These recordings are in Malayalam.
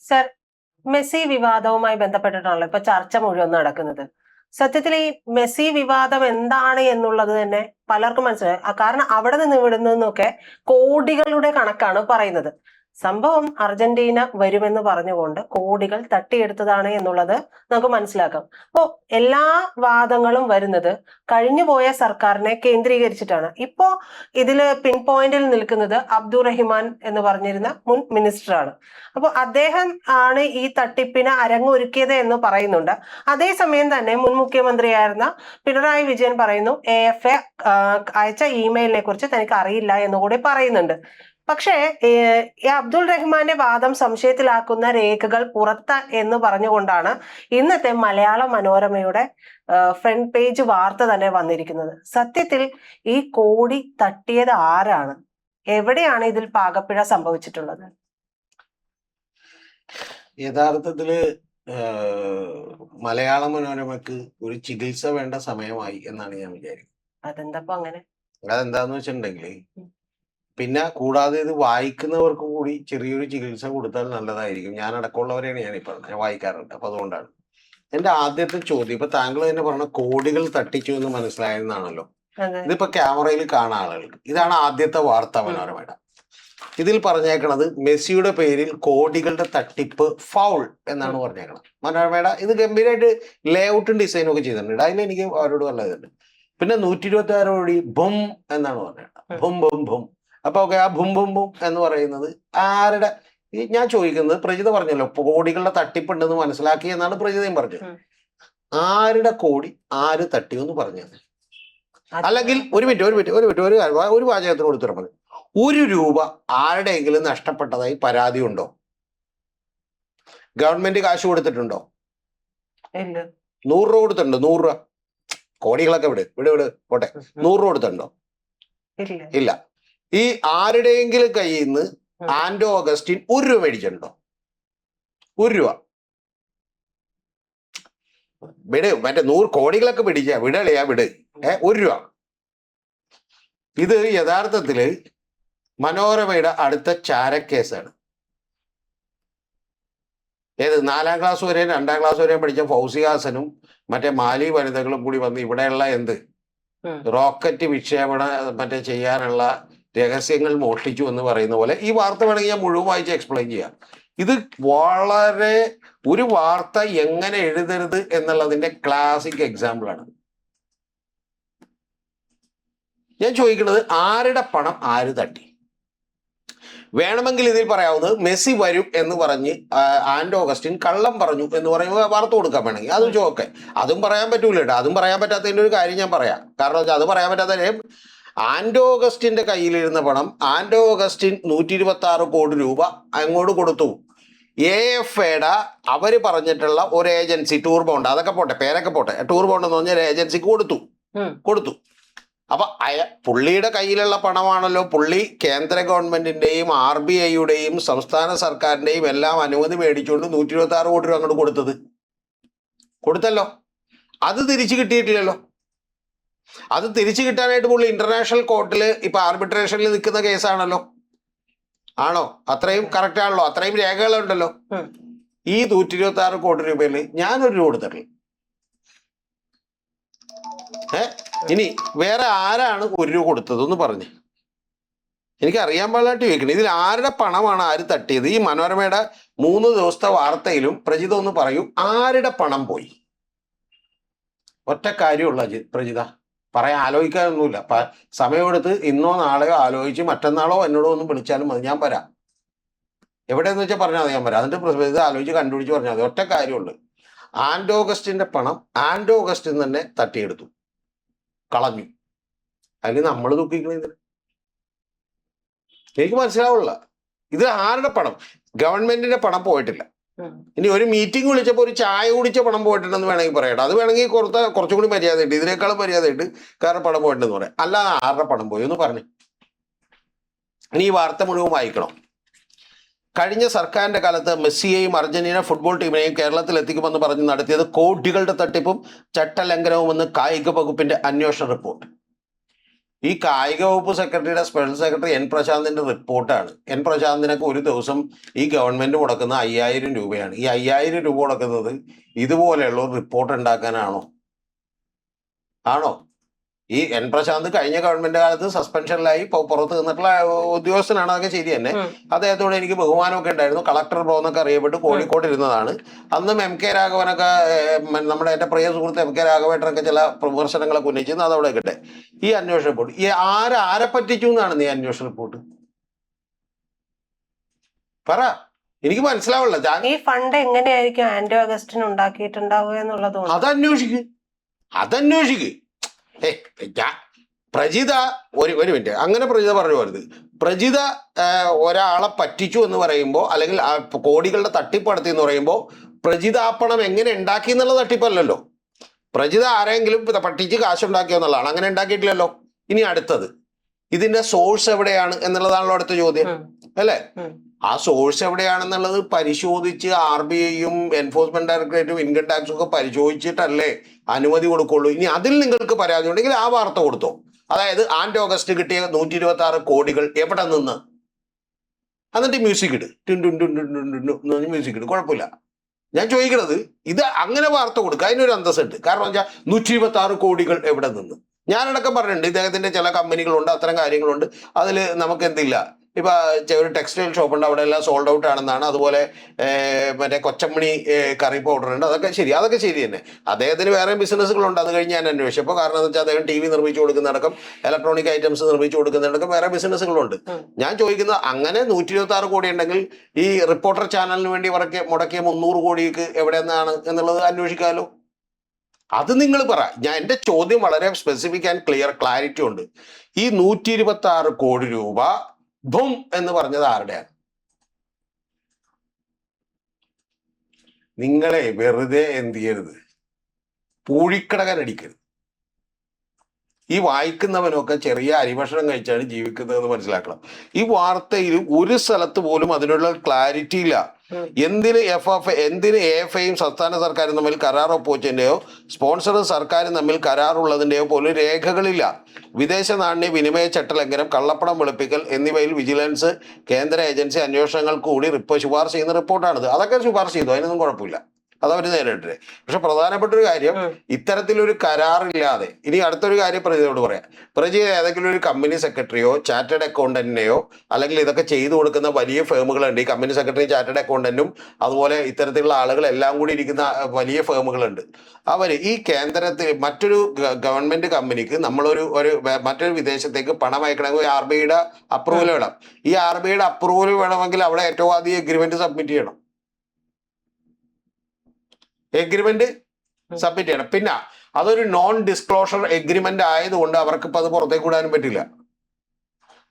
സർ, മെസ്സി വിവാദവുമായി ബന്ധപ്പെട്ടിട്ടാണല്ലോ ഇപ്പൊ ചർച്ച മുഴുവൻ നടക്കുന്നത്. സത്യത്തിൽ ഈ മെസ്സി വിവാദം എന്താണ് എന്നുള്ളത് തന്നെ പലർക്കും മനസ്സിലായി. കാരണം അവിടെ നിന്ന് ഇവിടെ നിന്നൊക്കെ കോടികളുടെ കണക്കാണ് പറയുന്നത്. സംഭവം അർജന്റീന വരുമെന്ന് പറഞ്ഞുകൊണ്ട് കോടികൾ തട്ടിയെടുത്തതാണ് എന്നുള്ളത് നമുക്ക് മനസ്സിലാക്കാം. അപ്പോ എല്ലാ വാദങ്ങളും വരുന്നത് കഴിഞ്ഞുപോയ സർക്കാരിനെ കേന്ദ്രീകരിച്ചിട്ടാണ്. ഇപ്പോ ഇതില് പിൻ പോയിന്റിൽ നിൽക്കുന്നത് അബ്ദുറഹിമാൻ എന്ന് പറഞ്ഞിരുന്ന മുൻ മിനിസ്റ്ററാണ്. അപ്പോൾ അദ്ദേഹം ആണ് ഈ തട്ടിപ്പിന് അരങ്ങൊരുക്കിയത് എന്ന് പറയുന്നുണ്ട്. അതേസമയം തന്നെ മുൻ മുഖ്യമന്ത്രിയായിരുന്ന പിണറായി വിജയൻ പറയുന്നു AFA അയച്ച ഇമെയിലിനെ കുറിച്ച് തനിക്ക് അറിയില്ല എന്നുകൂടി പറയുന്നുണ്ട്. പക്ഷേ ഈ അബ്ദുൾ റഹ്മാന്റെ വാദം സംശയത്തിലാക്കുന്ന രേഖകൾ പുറത്ത് എന്ന് പറഞ്ഞുകൊണ്ടാണ് ഇന്നത്തെ മലയാള മനോരമയുടെ ഫ്രണ്ട് പേജ് വാർത്ത തന്നെ വന്നിരിക്കുന്നത്. സത്യത്തിൽ ഈ കോടി തട്ടിയത് ആരാണ്? എവിടെയാണ് ഇതിൽ പാകപ്പിഴ സംഭവിച്ചിട്ടുള്ളത്? യഥാർത്ഥത്തില് മലയാള മനോരമക്ക് ഒരു ചികിത്സ വേണ്ട സമയമായി എന്നാണ് ഞാൻ വിചാരിക്കുന്നത്. അതെന്താ അങ്ങനെ? അതെന്താന്ന് വെച്ചിട്ടുണ്ടെങ്കിൽ പിന്നെ കൂടാതെ ഇത് വായിക്കുന്നവർക്ക് കൂടി ചെറിയൊരു ചികിത്സ കൊടുത്താൽ നല്ലതായിരിക്കും. ഞാൻ അടക്കമുള്ളവരെയാണ് ഞാൻ പറഞ്ഞത്, ഞാൻ വായിക്കാറുണ്ട്. അപ്പൊ അതുകൊണ്ടാണ് എന്റെ ആദ്യത്തെ ചോദ്യം. ഇപ്പൊ താങ്കൾ തന്നെ പറഞ്ഞ കോടികൾ തട്ടിച്ചു എന്ന് മനസ്സിലായെന്നാണല്ലോ. ഇതിപ്പോ ക്യാമറയിൽ കാണാൻ ആളുകൾക്ക് ഇതാണ് ആദ്യത്തെ വാർത്ത മനോരമയുടെ. ഇതിൽ പറഞ്ഞേക്കണത് മെസ്സിയുടെ പേരിൽ കോടികളുടെ തട്ടിപ്പ് ഫൗൾ എന്നാണ് പറഞ്ഞേക്കണത് മനോരമയുടെ. ഇത് ഗംഭീരമായിട്ട് ലേ ഔട്ടും ഡിസൈനും ഒക്കെ ചെയ്തിട്ടുണ്ട്. അതിലെനിക്ക് അവരോട് നല്ലതുണ്ട്. പിന്നെ 126 കോടി ബും എന്നാണ് പറഞ്ഞേക്കണത്. Boom boom boom. അപ്പൊ ഓക്കെ, ആ ബും ബും ബും എന്ന് പറയുന്നത് ആരുടെ? ഞാൻ ചോദിക്കുന്നത്, പ്രജിത പറഞ്ഞല്ലോ കോടികളുടെ തട്ടിപ്പുണ്ടെന്ന് മനസ്സിലാക്കി എന്നാണ് പ്രജിതയും പറഞ്ഞത്. ആരുടെ കോടി ആര് തട്ടിയെന്ന് പറഞ്ഞത്? അല്ലെങ്കിൽ ഒരു വാചകത്തിന് കൊടുത്തിട്ട് പറഞ്ഞു, 1 രൂപ ആരുടെയെങ്കിലും നഷ്ടപ്പെട്ടതായി പരാതി ഉണ്ടോ? ഗവൺമെന്റ് കാശ് കൊടുത്തിട്ടുണ്ടോ? 100 രൂപ കൊടുത്തിട്ടുണ്ടോ? 100 രൂപ. കോടികളൊക്കെ വിട് പോട്ടെ. 100 രൂപ കൊടുത്തിട്ടുണ്ടോ? ഇല്ല. ഈ ആരുടെയെങ്കിലും കയ്യിൽ നിന്ന് ആന്റോ അഗസ്റ്റിൻ 1 രൂപ മേടിച്ചിട്ടുണ്ടോ? 1 രൂപ. വിട്. മറ്റേ 100 കോടികളൊക്കെ പിടിക്കുക, വിടളിയാ വിട്. 1 രൂപ. ഇത് യഥാർത്ഥത്തില് മനോരമയുടെ അടുത്ത ചാരക്കേസാണ്. ഏത് 4ാം ക്ലാസ് വരെയും 2ാം ക്ലാസ് വരെയും പഠിച്ച ഫൗസിയാസനും മറ്റേ മാലി വനിതകളും കൂടി വന്ന് ഇവിടെയുള്ള റോക്കറ്റ് വിക്ഷേപണം ചെയ്യാനുള്ള രഹസ്യങ്ങൾ മോഷ്ടിച്ചു എന്ന് പറയുന്ന പോലെ ഈ വാർത്ത വേണമെങ്കിൽ ഞാൻ മുഴുവൻ വായിച്ച് എക്സ്പ്ലെയിൻ ചെയ്യാം. ഇത് വളരെ ഒരു വാർത്ത എങ്ങനെ എഴുതരുത് എന്നുള്ളതിന്റെ ക്ലാസിക് എക്സാമ്പിൾ ആണ്. ഞാൻ ചോദിക്കുന്നത്, ആരുടെ പണം ആര് തട്ടി? വേണമെങ്കിൽ ഇതിൽ പറയാവുന്നത് മെസ്സി വരും എന്ന് പറഞ്ഞ് ആന്റോ അഗസ്റ്റിൻ കള്ളം പറഞ്ഞു എന്ന് പറയുമ്പോൾ വാർത്ത കൊടുക്കാൻ വേണമെങ്കിൽ അതും ചോക്കെ. അതും പറയാൻ പറ്റൂല കേട്ടോ. അതും പറയാൻ പറ്റാത്തതിൻ്റെ ഒരു കാര്യം ഞാൻ പറയാം. കാരണം വെച്ചാൽ അത് പറയാൻ പറ്റാത്ത ആന്റോ അഗസ്റ്റിന്റെ കയ്യിലിരുന്ന പണം ആന്റോ അഗസ്റ്റിൻ 126 കോടി രൂപ അങ്ങോട്ട് കൊടുത്തു. AFAയുടെ അവര് പറഞ്ഞിട്ടുള്ള ഒരു ഏജൻസി, ടൂർ ബോണ്ട്, അതൊക്കെ പോട്ടെ, പേരൊക്കെ പോട്ടെ, ടൂർ ബോണ്ട് എന്ന് പറഞ്ഞ ഏജൻസിക്ക് കൊടുത്തു. അപ്പൊ പുള്ളിയുടെ കയ്യിലുള്ള പണമാണല്ലോ പുള്ളി കേന്ദ്ര ഗവൺമെന്റിന്റെയും RBIയുടെയും സംസ്ഥാന സർക്കാരിന്റെയും എല്ലാം അനുമതി മേടിച്ചുകൊണ്ട് 126 കോടി രൂപ അങ്ങോട്ട് കൊടുത്തല്ലോ. അത് തിരിച്ചു കിട്ടിയിട്ടില്ലല്ലോ. അത് തിരിച്ചു കിട്ടാനായിട്ട് പുള്ളി ഇന്റർനാഷണൽ കോർട്ടിൽ ഇപ്പൊ ആർബിട്രേഷനിൽ നിൽക്കുന്ന കേസാണല്ലോ. ആണോ? അത്രയും കറക്റ്റ് ആണല്ലോ. അത്രയും രേഖകളുണ്ടല്ലോ. ഈ 126 കോടി രൂപയിൽ ഞാനൊരു രൂപ കൊടുത്തിട്ടില്ല. ഇനി വേറെ ആരാണ് 1 രൂപ കൊടുത്തതെന്ന് പറഞ്ഞ് എനിക്ക് അറിയാൻ പാടില്ലാട്ട് ചോദിക്കണം. ഇതിൽ ആരുടെ പണമാണ് ആര് തട്ടിയത്? ഈ മനോരമയുടെ 3 ദിവസത്തെ വാർത്തയിലും പ്രജിത ഒന്ന് പറയൂ, ആരുടെ പണം പോയി? ഒറ്റ കാര്യമുള്ള പ്രജിത പറയാൻ, ആലോചിക്കാനൊന്നുമില്ല. സമയമെടുത്ത് ഇന്നോ നാളെയോ ആലോചിച്ച് മറ്റന്നാളോ എന്നോടോ ഒന്ന് വിളിച്ചാലും മതി, ഞാൻ വരാം. എവിടെയെന്ന് വെച്ചാൽ പറഞ്ഞാൽ മതി, ഞാൻ വരാം. അതിന്റെ പ്രസിദ്ധ ആലോചിച്ച് കണ്ടുപിടിച്ച് പറഞ്ഞാൽ മതി. ഒറ്റ കാര്യമുള്ളൂ, ആന്റോ അഗസ്റ്റിന്റെ പണം ആന്റോ അഗസ്റ്റിൻ തന്നെ തട്ടിയെടുത്തു, കളഞ്ഞു. അതിന് നമ്മൾ ദുഃഖിക്കണ എനിക്ക് മനസ്സിലാവുള്ള. ഇത് ആരുടെ പണം? ഗവൺമെന്റിന്റെ പണം പോയിട്ടില്ല. ഇനി ഒരു മീറ്റിംഗ് വിളിച്ചപ്പോൾ ഒരു ചായ കുടിച്ച പണം പോയിട്ടുണ്ടെന്ന് വേണമെങ്കിൽ പറയട്ടെ. അത് വേണമെങ്കിൽ കുറച്ചും കൂടി മര്യാദയുണ്ട്, ഇതിനേക്കാളും മര്യാദയുണ്ട്. കാരണം പണം പോയിട്ടുണ്ടെന്ന് പറയാം. അല്ലാതെ ആരുടെ പണം പോയി ഒന്ന് പറഞ്ഞു. ഇനി ഈ വാർത്ത മുഴുവൻ വായിക്കണം. കഴിഞ്ഞ സർക്കാരിന്റെ കാലത്ത് മെസ്സിയെയും അർജന്റീന ഫുട്ബോൾ ടീമിനെയും കേരളത്തിൽ എത്തിക്കുമെന്ന് പറഞ്ഞ് നടത്തിയത് കോടികളുടെ തട്ടിപ്പും ചട്ടലംഘനവുമെന്ന് കായിക വകുപ്പിന്റെ അന്വേഷണ റിപ്പോർട്ട്. ഈ കായിക വകുപ്പ് സെക്രട്ടറിയുടെ സ്പെഷ്യൽ സെക്രട്ടറി എൻ പ്രശാന്തിന്റെ റിപ്പോർട്ടാണ്. എൻ പ്രശാന്തിനൊക്കെ ഒരു ദിവസം ഈ ഗവൺമെന്റ് മുടക്കുന്ന 5000 രൂപയാണ്. ഈ 5000 രൂപ മുടക്കുന്നത് ഇതുപോലെയുള്ള ഒരു റിപ്പോർട്ട് ഉണ്ടാക്കാനാണോ? ആണോ? ഈ എൻ പ്രശാന്ത് കഴിഞ്ഞ ഗവൺമെന്റ് കാലത്ത് സസ്പെൻഷനിലായി പുറത്ത് നിന്നിട്ടുള്ള ഉദ്യോഗസ്ഥനാണ്. അതൊക്കെ ശരി തന്നെ. അദ്ദേഹത്തോട് എനിക്ക് ബഹുമാനമൊക്കെ ഉണ്ടായിരുന്നു. കളക്ടർ ബ്രോ എന്നൊക്കെ അറിയപ്പെട്ട് കോഴിക്കോട് ഇരുന്നതാണ്. അന്നും എം കെ രാഘവനൊക്കെ നമ്മുടെ എന്റെ പ്രിയ സുഹൃത്ത് എം കെ രാഘവേട്ടനൊക്കെ ചില വിമർശനങ്ങളൊക്കെ ഉന്നയിച്ചിരുന്നു. അതവിടെ കിട്ടെ. ഈ അന്വേഷണ റിപ്പോർട്ട് ഈ ആരെ പറ്റിച്ചു എന്നാണ് നീ അന്വേഷണ റിപ്പോർട്ട് പറ, എനിക്ക് മനസ്സിലാവില്ല. ഈ ഫണ്ട് എങ്ങനെയായിരിക്കും ആന്റോ അഗസ്റ്റിൻ ഉണ്ടാക്കിയിട്ടുണ്ടാവുക എന്നുള്ളത് അതന്വേഷിക്ക്. പ്രജിത ഒരു മിനിറ്റ്, അങ്ങനെ പ്രജിത പറഞ്ഞു പോരുത്. പ്രജിത ഒരാളെ പറ്റിച്ചു എന്ന് പറയുമ്പോൾ, അല്ലെങ്കിൽ കോടികളുടെ തട്ടിപ്പ് നടത്തി എന്ന് പറയുമ്പോൾ, പ്രജിത ആ പണം എങ്ങനെ ഉണ്ടാക്കി എന്നുള്ള തട്ടിപ്പല്ലല്ലോ. പ്രജിത ആരെങ്കിലും പറ്റിച്ച് കാശുണ്ടാക്കിയോ എന്നുള്ളതാണ്. അങ്ങനെ ഉണ്ടാക്കിയിട്ടില്ലല്ലോ. ഇനി അടുത്തത്, ഇതിന്റെ സോഴ്സ് എവിടെയാണ് എന്നുള്ളതാണല്ലോ അടുത്ത ചോദ്യം, അല്ലേ? ആ സോഴ്സ് എവിടെയാണെന്നുള്ളത് പരിശോധിച്ച് RBIയും എൻഫോഴ്സ്മെന്റ് ഡയറക്ടറേറ്റും ഇൻകം ടാക്സും ഒക്കെ പരിശോധിച്ചിട്ടല്ലേ അനുമതി കൊടുക്കുള്ളൂ. ഇനി അതിൽ നിങ്ങൾക്ക് പരാതി ഉണ്ടെങ്കിൽ ആ വാർത്ത കൊടുത്തോ. അതായത് ആന്റോ അഗസ്റ്റ് കിട്ടിയ 126 കോടികൾ എവിടെ നിന്ന്, എന്നിട്ട് മ്യൂസിക് ഇട്, മ്യൂസിക് ഇട്, കുഴപ്പമില്ല. ഞാൻ ചോദിക്കണത് ഇത് അങ്ങനെ വാർത്ത കൊടുക്കുക, അതിനൊരു അന്തസ്സുണ്ട്. കാരണം വെച്ചാൽ 126 കോടികൾ എവിടെ നിന്ന്. ഞാനടക്കം പറഞ്ഞിട്ടുണ്ട് ഇദ്ദേഹത്തിന്റെ ചില കമ്പനികളുണ്ട്, അത്തരം കാര്യങ്ങളുണ്ട്. അതിൽ നമുക്ക് എന്തില്ല. ഇപ്പൊ ഒരു ടെക്സ്റ്റൈൽ ഷോപ്പ് ഉണ്ട്, അവിടെ എല്ലാം സോൾഡ് ഔട്ട് ആണെന്നാണ്. അതുപോലെ മറ്റേ കൊച്ചമ്മണി കറി പൗഡർ ഉണ്ട്, അതൊക്കെ ശരി തന്നെ. അദ്ദേഹത്തിന് വേറെ ബിസിനസ്സുകളുണ്ട്. അത് കഴിഞ്ഞ് ഞാൻ അന്വേഷിച്ചപ്പോൾ, കാരണം എന്ന് വെച്ചാൽ അദ്ദേഹം TV നിർമ്മിച്ചു കൊടുക്കുന്നിടക്കം, ഇലക്ട്രോണിക് ഐറ്റംസ് നിർമ്മിച്ചു കൊടുക്കുന്നിടക്കം വേറെ ബിസിനസ്സുകളുണ്ട്. ഞാൻ ചോദിക്കുന്നത്, അങ്ങനെ 126 കോടി ഉണ്ടെങ്കിൽ ഈ റിപ്പോർട്ടർ ചാനലിന് വേണ്ടി മുടക്കിയ 300 കോടിക്ക് എവിടെ നിന്നാണ് എന്നുള്ളത് അന്വേഷിക്കാമല്ലോ. അത് നിങ്ങൾ പറ. എന്റെ ചോദ്യം വളരെ സ്പെസിഫിക് ആൻഡ് ക്ലാരിറ്റി ഉണ്ട്. ഈ 126 കോടി രൂപ ബും എന്ന് പറഞ്ഞത് ആരുടെയാണ്? നിങ്ങളെ വെറുതെ എന്ത് ചെയ്യരുത്, പൂഴിക്കടകൻ അടിക്കരുത്. ഈ വായിക്കുന്നവനൊക്കെ ചെറിയ അരിഭക്ഷണം കഴിച്ചാണ് ജീവിക്കുന്നതെന്ന് മനസ്സിലാക്കണം. ഈ വാർത്തയിൽ ഒരു സ്ഥലത്ത് പോലും അതിനുള്ള ക്ലാരിറ്റി ഇല്ല. എന്തിന് AFIയും സംസ്ഥാന സർക്കാരും തമ്മിൽ കരാർ ഒപ്പുവെച്ചതിന്റെയോ സ്പോൺസറും സർക്കാരും തമ്മിൽ കരാറുള്ളതിന്റെയോ പോലും രേഖകളില്ല. വിദേശ നാണ്യ വിനിമയ ചട്ടലംഘനം, കള്ളപ്പണം വെളുപ്പിക്കൽ എന്നിവയിൽ വിജിലൻസ് കേന്ദ്ര ഏജൻസി അന്വേഷണങ്ങൾക്ക് കൂടി ശുപാർശ ചെയ്യുന്ന റിപ്പോർട്ടാണിത്. അതൊക്കെ ശുപാർശ ചെയ്തു, അതിനൊന്നും കുഴപ്പമില്ല, അതവർ നേരിട്ടെ. പക്ഷെ പ്രധാനപ്പെട്ട ഒരു കാര്യം, ഇത്തരത്തിലൊരു കരാറില്ലാതെ. ഇനി അടുത്തൊരു കാര്യം പ്രജിതയോട് പറയാം. പ്രജിത ഏതെങ്കിലും ഒരു കമ്പനി സെക്രട്ടറിയോ ചാർട്ടേഡ് അക്കൗണ്ടന്റിനെയോ, അല്ലെങ്കിൽ ഇതൊക്കെ ചെയ്തു കൊടുക്കുന്ന വലിയ ഫേമുകളുണ്ട്. ഈ കമ്പനി സെക്രട്ടറി, ചാർട്ടേഡ് അക്കൗണ്ടന്റും അതുപോലെ ഇത്തരത്തിലുള്ള ആളുകൾ എല്ലാം കൂടി ഇരിക്കുന്ന വലിയ ഫേമുകളുണ്ട്. അവർ ഈ കേന്ദ്രത്തിൽ മറ്റൊരു ഗവൺമെന്റ് കമ്പനിക്ക് മറ്റൊരു വിദേശത്തേക്ക് പണം അയക്കണമെങ്കിൽ RBIയുടെ അപ്രൂവൽ വേണം. ഈ RBIയുടെ അപ്രൂവൽ വേണമെങ്കിൽ അവിടെ ഏറ്റവും ആദ്യം എഗ്രിമെന്റ് സബ്മിറ്റ് ചെയ്യണം. പിന്നെ അതൊരു നോൺ ഡിസ്ക്ലോഷർ എഗ്രിമെന്റ് ആയതുകൊണ്ട് അവർക്ക് ഇപ്പൊ അത് പുറത്തേക്ക് വിടാനും പറ്റില്ല.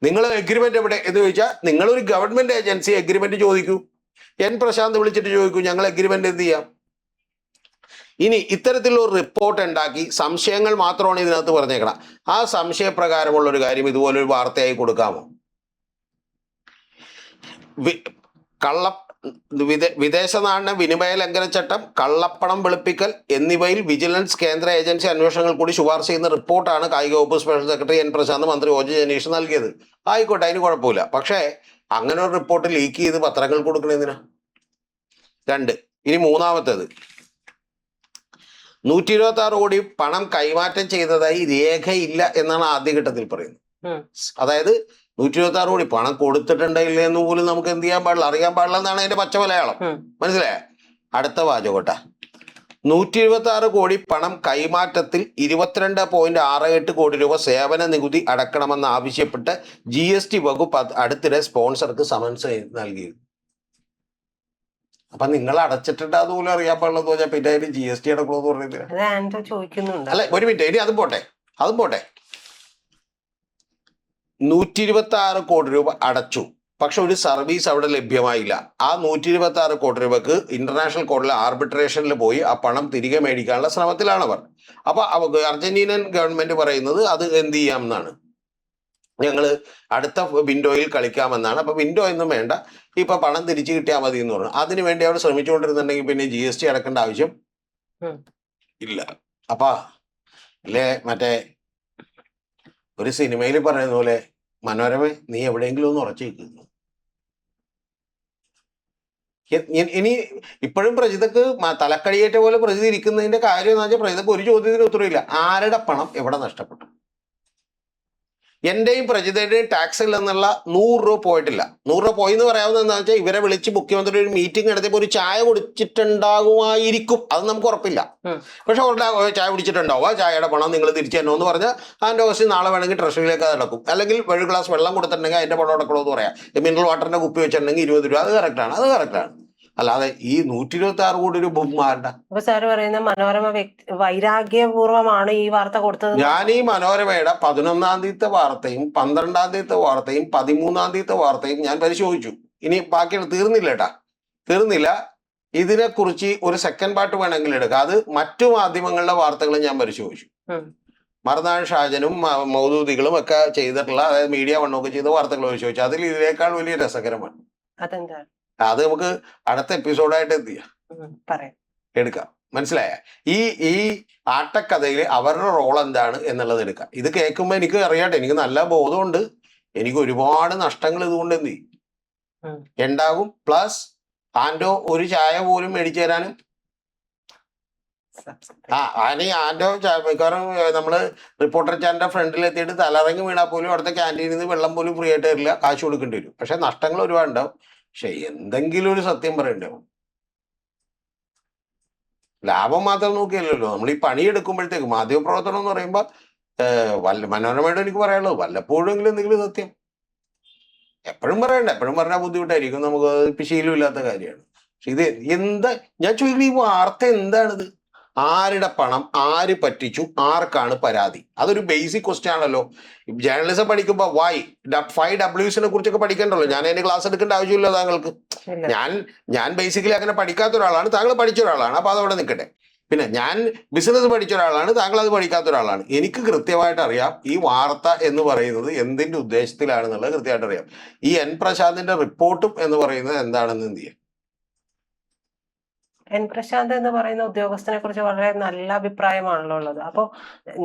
നിങ്ങൾ എഗ്രിമെന്റ് എവിടെ എന്ന് ചോദിച്ചാൽ, നിങ്ങളൊരു ഗവൺമെന്റ് ഏജൻസി എഗ്രിമെന്റ് ചോദിക്കൂ. എൻ പ്രശാന്ത് വിളിച്ചിട്ട് ചോദിക്കൂ, ഞങ്ങൾ എഗ്രിമെന്റ് എന്ത് ചെയ്യാം. ഇനി ഇത്തരത്തിലുള്ള റിപ്പോർട്ട് ഉണ്ടാക്കി സംശയങ്ങൾ മാത്രമാണ് ഇതിനകത്ത് പറഞ്ഞേക്കണം. ആ സംശയപ്രകാരമുള്ള ഒരു കാര്യം ഇതുപോലൊരു വാർത്തയായി കൊടുക്കാമോ? വിദേശ നാണ്യ വിനിമയ ലംഘനച്ചട്ടം, കള്ളപ്പണം വെളുപ്പിക്കൽ എന്നിവയിൽ വിജിലൻസ് കേന്ദ്ര ഏജൻസി അന്വേഷണങ്ങൾ കൂടി ശുപാർശ ചെയ്യുന്ന റിപ്പോർട്ടാണ് കായിക വകുപ്പ് സ്പെഷ്യൽ സെക്രട്ടറി എൻ പ്രശാന്ത് മന്ത്രി OJ ജനീഷ് നൽകിയത്. ആയിക്കോട്ടെ, അതിന് കുഴപ്പമില്ല. പക്ഷേ അങ്ങനെ ഒരു റിപ്പോർട്ട് ലീക്ക് ചെയ്ത് പത്രങ്ങൾ കൊടുക്കണെന്തിനാ? 2. ഇനി മൂന്നാമത്തേത്, 126 കോടി പണം കൈമാറ്റം ചെയ്തതായി രേഖയില്ല എന്നാണ് ആദ്യഘട്ടത്തിൽ പറയുന്നത്. അതായത് 126 കോടി പണം കൊടുത്തിട്ടുണ്ടെങ്കിൽ എന്ന് പോലും നമുക്ക് എന്ത് ചെയ്യാൻ പാടില്ല, അറിയാൻ പാടില്ല എന്നാണ് അതിന്റെ പച്ച മലയാളം. മനസ്സിലായ? അടുത്ത വാചകോട്ട, 126 കോടി പണം കൈമാറ്റത്തിൽ 22.68 കോടി രൂപ സേവന നികുതി അടക്കണമെന്ന് ആവശ്യപ്പെട്ട് GST വകുപ്പ് അടുത്തിടെ സ്പോൺസർക്ക് സമൻസ് നൽകിയിരുന്നു. അപ്പൊ നിങ്ങൾ അടച്ചിട്ടുണ്ട് അതുപോലെ അറിയാൻ പാടില്ലെന്ന് പറഞ്ഞാൽ പിന്നെ അതിന് GST അടക്കണമെന്ന് പറഞ്ഞിട്ട് അല്ലെ? ഒരു മിനിറ്റ്, ഇനി അതും പോട്ടെ. 126 കോടി രൂപ അടച്ചു, പക്ഷെ ഒരു സർവീസ് അവിടെ ലഭ്യമായില്ല. ആ 126 കോടി രൂപക്ക് ഇന്റർനാഷണൽ കോർട്ടിലെ ആർബിട്രേഷനിൽ പോയി ആ പണം തിരികെ മേടിക്കാനുള്ള ശ്രമത്തിലാണവർ. അപ്പൊ അർജന്റീനൻ ഗവൺമെന്റ് പറയുന്നത് അത് എന്ത് ചെയ്യാമെന്നാണ്, ഞങ്ങൾ അടുത്ത വിൻഡോയിൽ കളിക്കാമെന്നാണ്. അപ്പൊ വിൻഡോ ഒന്നും വേണ്ട, ഇപ്പൊ പണം തിരിച്ചു കിട്ടിയാൽ മതി എന്ന് പറഞ്ഞു. അതിനുവേണ്ടി അവർ ശ്രമിച്ചുകൊണ്ടിരുന്നുണ്ടെങ്കിൽ പിന്നെ GST അടക്കേണ്ട ആവശ്യം ഇല്ല. അപ്പൊ അല്ലേ മറ്റേ ഒരു സിനിമയിൽ പറയുന്ന പോലെ മനോരമ നീ എവിടെയെങ്കിലും ഒന്ന് ഉറച്ചു നിൽക്കുന്നു. ഇനി ഇപ്പോഴും പ്രജിതക്ക് തലക്കടിയേറ്റ പോലെ പ്രജിത ഇരിക്കുന്നതിന്റെ കാര്യം എന്ന് വെച്ചാൽ പ്രജിതക്ക് ഒരു ചോദ്യത്തിന് ഉത്തരവില്ല. ആരുടെ പണം എവിടെ നഷ്ടപ്പെട്ടു? എന്റെയും പ്രജിതയുടെയും ടാക്സിൽ നിന്നുള്ള 100 രൂപ പോയിട്ടില്ല. 100 രൂപ പോയി എന്ന് പറയാവുന്നത് എന്താ വെച്ചാൽ ഇവരെ വിളിച്ച് മുഖ്യമന്ത്രി ഒരു മീറ്റിംഗ് നടത്തിയപ്പോൾ ഒരു ചായ കുടിച്ചിട്ടുണ്ടാകുമായിരിക്കും, അത് നമുക്ക് ഉറപ്പില്ല. പക്ഷെ ചായ കുടിച്ചിട്ടുണ്ടാവും, ആ ചായയുടെ പണം നിങ്ങൾ തിരിച്ചു തന്നോ എന്ന് പറഞ്ഞാൽ ആൻഡ് ഓഗസ്റ്റ് നാളെ വേണമെങ്കിൽ ട്രഷറിയിലേക്ക് അത് അടക്കും. അല്ലെങ്കിൽ ഒരു ഗ്ലാസ് വെള്ളം കൊടുത്തിട്ടുണ്ടെങ്കിൽ അതിന്റെ പണം അടക്കണോ എന്ന് പറയാം. മിനറൽ വാട്ടറിന്റെ കുപ്പി വെച്ചിട്ടുണ്ടെങ്കിൽ 20 രൂപ, അത് കറക്റ്റാണ്. അല്ലാതെ ഈ 126 കോടി രൂപ മാറണ്ട. അപ്പൊ സാറ് പറയുന്ന മനോരമ വൈരാഗ്യപൂർവമാണ് ഈ വാർത്ത കൊടുത്തത്. ഞാൻ ഈ മനോരമയുടെ 11-ാം തീയതിത്തെ വാർത്തയും 12-ാം തീയതിത്തെ വാർത്തയും 13-ാം തീയതിത്തെ വാർത്തയും ഞാൻ പരിശോധിച്ചു. ഇനി ബാക്കിയാണ് തീർന്നില്ല. ഇതിനെക്കുറിച്ച് ഒരു സെക്കൻഡ് പാർട്ട് വേണമെങ്കിൽ എടുക്കാം. അത് മറ്റു മാധ്യമങ്ങളുടെ വാർത്തകൾ ഞാൻ പരിശോധിച്ചു. മറുനാൾ ഷാജനും മൗദൂദികളും ഒക്കെ ചെയ്തിട്ടുള്ള, അതായത് മീഡിയ വണ്ണൊക്കെ ചെയ്ത വാർത്തകൾ പരിശോധിച്ചു. അതിൽ ഇതിനേക്കാൾ വലിയ രസകരമാണ്. അതെന്താണ്? അത് നമുക്ക് അടുത്ത എപ്പിസോഡായിട്ട് എടുക്കാം. മനസ്സിലായ? ഈ ആട്ടക്കഥയിൽ അവരുടെ റോൾ എന്താണ് എന്നുള്ളത് എടുക്കാം. ഇത് കേൾക്കുമ്പോൾ എനിക്ക് അറിയാട്ടെ, എനിക്ക് നല്ല ബോധമുണ്ട്. എനിക്ക് ഒരുപാട് നഷ്ടങ്ങൾ ഇതുകൊണ്ട് എന്ത് ഉണ്ടാകും. പ്ലസ് ആൻഡോ ഒരു ചായ പോലും മേടിച്ചു തരാനും ആൻഡോ മിക്കവാറും നമ്മള് റിപ്പോർട്ടർ ചാനലിന്റെ ഫ്രണ്ടിൽ എത്തിയിട്ട് തലറങ്ങി വീണാൽ പോലും അവിടുത്തെ ക്യാൻറ്റീനിൽ നിന്ന് വെള്ളം പോലും ഫ്രീ ആയിട്ട് തരില്ല, കാശ് കൊടുക്കേണ്ടി വരും. പക്ഷെ നഷ്ടങ്ങൾ ഒരുപാടുണ്ടാവും. പക്ഷെ എന്തെങ്കിലും ഒരു സത്യം പറയണ്ടാവും. ലാഭം മാത്രം നോക്കിയല്ലോ നമ്മൾ ഈ പണിയെടുക്കുമ്പോഴത്തേക്ക്. മാധ്യമപ്രവർത്തനം എന്ന് പറയുമ്പോൾ മനോരമയുടെ എനിക്ക് പറയാനുള്ളത് വല്ലപ്പോഴെങ്കിലും എന്തെങ്കിലും സത്യം. എപ്പോഴും പറഞ്ഞാൽ ബുദ്ധിമുട്ടായിരിക്കും, നമുക്ക് ഇപ്പൊ ശീലമില്ലാത്ത കാര്യമാണ്. പക്ഷെ ഇത് എന്താ ഞാൻ ചോദിക്കുന്നത്, ഈ വാർത്ത എന്താണിത്? ആരുടെ പണം ആര് പറ്റിച്ചു, ആർക്കാണ് പരാതി? അതൊരു ബേസിക് ക്വസ്റ്റ്യൻ ആണല്ലോ. ജേർണലിസം പഠിക്കുമ്പോൾ 5 W's കുറിച്ചൊക്കെ പഠിക്കണ്ടല്ലോ. ഞാൻ അതിന് ക്ലാസ് എടുക്കേണ്ട ആവശ്യമില്ല താങ്കൾക്ക്. ഞാൻ ബേസിക്കലി അങ്ങനെ പഠിക്കാത്ത ഒരാളാണ്, താങ്കൾ പഠിച്ച ഒരാളാണ്, അപ്പൊ അതവിടെ നിൽക്കട്ടെ. പിന്നെ ഞാൻ ബിസിനസ് പഠിച്ച ഒരാളാണ്, താങ്കൾ അത് പഠിക്കാത്ത ഒരാളാണ്. എനിക്ക് കൃത്യമായിട്ട് അറിയാം ഈ വാർത്ത എന്ന് പറയുന്നത് എന്തിന്റെ ഉദ്ദേശത്തിലാണെന്നുള്ളത് കൃത്യമായിട്ട് അറിയാം. ഈ എൻ പ്രശാന്തിന്റെ റിപ്പോർട്ടും എന്ന് പറയുന്നത് എന്താണെന്ന് എന്ത് ചെയ്യാം. എൻ പ്രശാന്ത് എന്ന് പറയുന്ന ഉദ്യോഗസ്ഥനെ കുറിച്ച് വളരെ നല്ല അഭിപ്രായമാണല്ലോ ഉള്ളത്. അപ്പൊ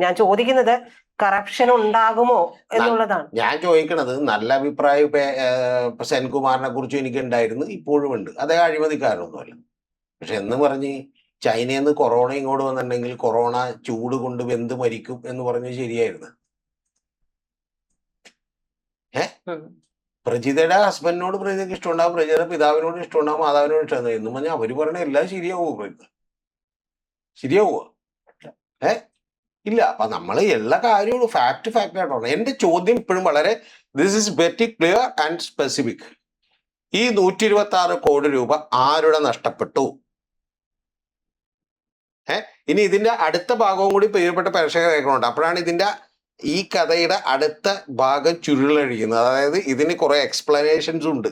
ഞാൻ ചോദിക്കുന്നത് കറപ്ഷൻ ഉണ്ടാകുമോ എന്നുള്ളതാണ്. ഞാൻ ചോദിക്കണത് നല്ല അഭിപ്രായം സെൻകുമാറിനെ കുറിച്ചും എനിക്ക് ഉണ്ടായിരുന്നു, ഇപ്പോഴും ഉണ്ട്. അദ്ദേഹം അഴിമതിക്കാരനൊന്നുമല്ല. പക്ഷെ എന്ന് പറഞ്ഞ് ചൈനയിൽ നിന്ന് കൊറോണ ഇങ്ങോട്ട് വന്നിട്ടുണ്ടെങ്കിൽ കൊറോണ ചൂട് കൊണ്ട് വെന്ത് മരിക്കും എന്ന് പറഞ്ഞ് ശരിയായിരുന്നു. പ്രജിതയുടെ ഹസ്ബൻഡിനോട് പ്രജിതയ്ക്ക് ഇഷ്ടമുണ്ടാവും, പ്രജിതയുടെ പിതാവിനോട് ഇഷ്ടമുണ്ടാവും, മാതാവിനോട് ഇഷ്ടം എന്നും പറഞ്ഞാൽ അവര് പറഞ്ഞ എല്ലാം ശരിയാവുക ഇല്ല. അപ്പൊ നമ്മൾ എല്ലാ കാര്യവും ഫാക്ട് ആയിട്ടോ. എന്റെ ചോദ്യം ഇപ്പോഴും വളരെ this is very clear and specific. ഈ 126 കോടി രൂപ ആരുടെ നഷ്ടപ്പെട്ടു? ഇനി ഇതിന്റെ അടുത്ത ഭാഗവും കൂടി പ്രിയപ്പെട്ട പ്രേക്ഷകർ കേൾക്കുന്നുണ്ട്. അപ്പോഴാണ് ഇതിന്റെ ഈ കഥയുടെ അടുത്ത ഭാഗം ചുരുളഴിക്കുന്നത്. അതായത് ഇതിന് കുറെ എക്സ്പ്ലനേഷൻസ് ഉണ്ട്.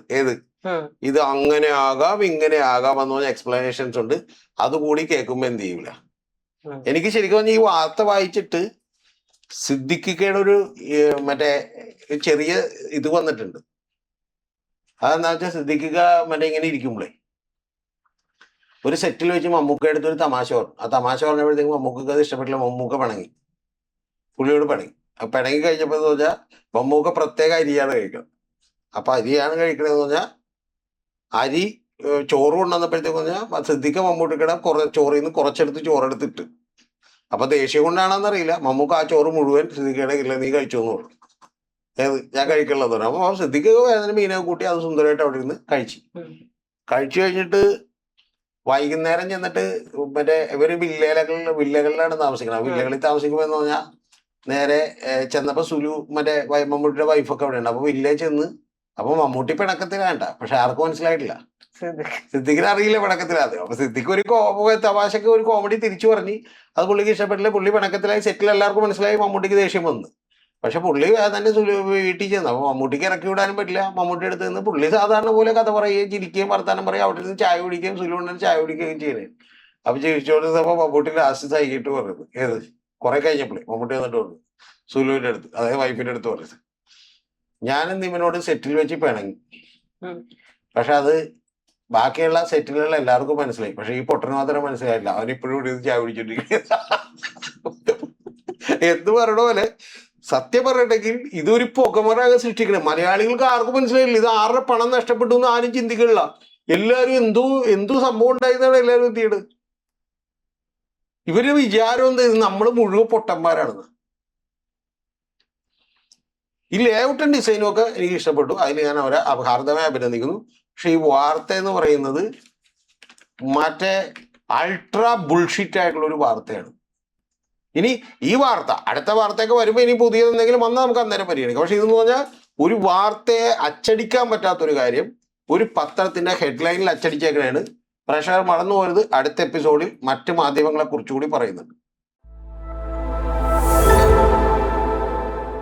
ഇത് അങ്ങനെ ആകാം ഇങ്ങനെ ആകാം എന്ന് പറഞ്ഞ എക്സ്പ്ലനേഷൻസ് ഉണ്ട്. അതുകൂടി കേൾക്കുമ്പോ എന്ത് ചെയ്യൂല. എനിക്ക് ശരിക്കും പറഞ്ഞാൽ ഈ വാർത്ത വായിച്ചിട്ട് സിദ്ദിഖിക്കയുടെ ഒരു മറ്റേ ചെറിയ ഇത് വന്നിട്ടുണ്ട്. അതെന്താ വെച്ചാൽ സിദ്ദിഖിക്ക മറ്റേ ഇങ്ങനെ ഇരിക്കുമ്പോഴേ ഒരു സെറ്റിൽ വെച്ച് മമ്മൂക്ക എടുത്തൊരു തമാശ പറഞ്ഞു. ആ തമാശ പറഞ്ഞപ്പോഴത്തേക്കും മമ്മൂക്ക അത് ഇഷ്ടപ്പെട്ടില്ല. മമ്മൂക്ക പുള്ളിയോട് പിണങ്ങി കഴിഞ്ഞപ്പോൾ എന്ന് പറഞ്ഞാൽ മമ്മൂക്ക പ്രത്യേക അരിയാണ് കഴിക്കുന്നത്. അപ്പൊ അരിയാണ് കഴിക്കണതെന്ന് പറഞ്ഞാൽ അരി ചോറ് കൊണ്ടുവന്നപ്പോഴത്തേക്ക് പറഞ്ഞാൽ സിദ്ദിഖ മമ്മൂട്ടിക്കട ചോറിൽ നിന്ന് കുറച്ചെടുത്ത് ചോറെടുത്തിട്ട്, അപ്പൊ ദേഷ്യം കൊണ്ടാണെന്നറിയില്ല, മമ്മൂക്ക ആ ചോറ് മുഴുവൻ സിദ്ദിഖയുടെ ഇല്ല നീ കഴിച്ചു എന്ന് പറഞ്ഞു. ഞാൻ കഴിക്കുള്ളത് പറഞ്ഞു. അപ്പൊ സിദ്ദിഖ വേദന മീനൊക്കെ കൂട്ടി അത് സുന്ദരമായിട്ട് അവിടെ ഇരുന്ന് കഴിച്ചു കഴിഞ്ഞിട്ട് വൈകുന്നേരം ചെന്നിട്ട് മറ്റേ ഇവര് വില്ലകളിലാണ് താമസിക്കുന്നത്. വില്ലകളിൽ താമസിക്കുമ്പോ എന്ന് പറഞ്ഞാൽ നേരെ ചെന്നപ്പോ സുലു മറ്റേ മമ്മൂട്ടിയുടെ വൈഫൊക്കെ അവിടെ ഉണ്ട്. അപ്പൊ വില്ലേജ് ചെന്ന് അപ്പൊ മമ്മൂട്ടി പിണക്കത്തിലാണ്ട. പക്ഷെ ആർക്കും മനസ്സിലായിട്ടില്ല, സിദ്ദിഖിന് അറിയില്ല പിണക്കത്തിലാതെ. അപ്പൊ സിദ്ദിഖ് ഒരു തമാശക്ക് ഒരു കോമഡി തിരിച്ചു പറഞ്ഞ് അത് പുള്ളിക്ക് ഇഷ്ടപ്പെട്ടില്ല. പുള്ളി പിണക്കത്തിലായി. സെറ്റിൽ എല്ലാവർക്കും മനസ്സിലായി. മമ്മൂട്ടിക്ക് ദേഷ്യം വന്നു. പക്ഷെ പുള്ളി തന്നെ വീട്ടിൽ ചെന്നു. അപ്പൊ മമ്മൂട്ടിക്ക് ഇറക്കി വിടാനും പറ്റില്ല. മമ്മൂട്ടി അടുത്ത് നിന്ന് പുള്ളി സാധാരണ പോലെ കഥ പറയുകയും ചിരിക്കുകയും വർത്താനം പറയുകയും അവിടെ നിന്ന് ചായ കുടിക്കുകയും സുലുവിനെ ചായ കുടിക്കുകയും ചെയ്യുന്നത്. അപ്പൊ ചോദിച്ചോണ്ടിരുന്നപ്പോ മമ്മൂട്ടി ലാസ്റ്റ് സഹിക്കിട്ട് പറഞ്ഞത് കുറെ കഴിഞ്ഞപ്പോഴേ മമ്മൂട്ടി വന്നിട്ട് പറഞ്ഞു സുലുവിന്റെ അടുത്ത്, അതായത് വൈഫിന്റെ അടുത്ത് പറഞ്ഞത്, ഞാനും ഇവനോട് സെറ്റിൽ വെച്ച് പിണങ്ങി. പക്ഷെ അത് ബാക്കിയുള്ള സെറ്റിലുള്ള എല്ലാവർക്കും മനസ്സിലായി. പക്ഷെ ഈ പൊട്ടന് മാത്രം മനസ്സിലായില്ല. അവൻ ഇപ്പോഴും ഇവിടെ ചായ കുടിച്ചോണ്ടിരിക്കുക. എന്ത് പറയണ പോലെ സത്യം പറയട്ടെങ്കിൽ ഇതൊരു പുകമറാകെ സൃഷ്ടിക്കണേ. മലയാളികൾക്ക് ആർക്കും മനസ്സിലായില്ല ഇത് ആരുടെ പണം നഷ്ടപ്പെട്ടു എന്ന് ആരും ചിന്തിക്കണില്ല. എല്ലാവരും എന്തു സംഭവം ഉണ്ടായതാണ് എല്ലാവരും എത്തിയത്. ഇവര് വിചാരം എന്ത് നമ്മൾ മുഴുവൻ പൊട്ടന്മാരാണെന്ന്. ഈ ലേഔട്ടും ഡിസൈനും ഒക്കെ എനിക്ക് ഇഷ്ടപ്പെട്ടു. അതിൽ ഞാൻ അവരെ ഹാർദമായി അഭിനന്ദിക്കുന്നു. പക്ഷെ ഈ വാർത്ത എന്ന് പറയുന്നത് മറ്റേ അൾട്രാ ബുൾഷിറ്റ് ആയിട്ടുള്ള ഒരു വാർത്തയാണ്. ഇനി ഈ വാർത്ത അടുത്ത വാർത്തയൊക്കെ വരുമ്പോൾ ഇനി പുതിയത് എന്തെങ്കിലും വന്നാൽ നമുക്ക് അന്നേരം പരിഗണിക്കാം. പക്ഷെ ഇതെന്ന് പറഞ്ഞാൽ ഒരു വാർത്തയെ അച്ചടിക്കാൻ പറ്റാത്തൊരു കാര്യം ഒരു പത്രത്തിന്റെ ഹെഡ്ലൈനിൽ അച്ചടിച്ചേക്കണേണ്. പ്രേക്ഷകർ മറന്നു പോയത് അടുത്ത എപ്പിസോഡിൽ മറ്റ് മാധ്യമങ്ങളെ കുറിച്ചുകൂടി പറയുന്നുണ്ട്.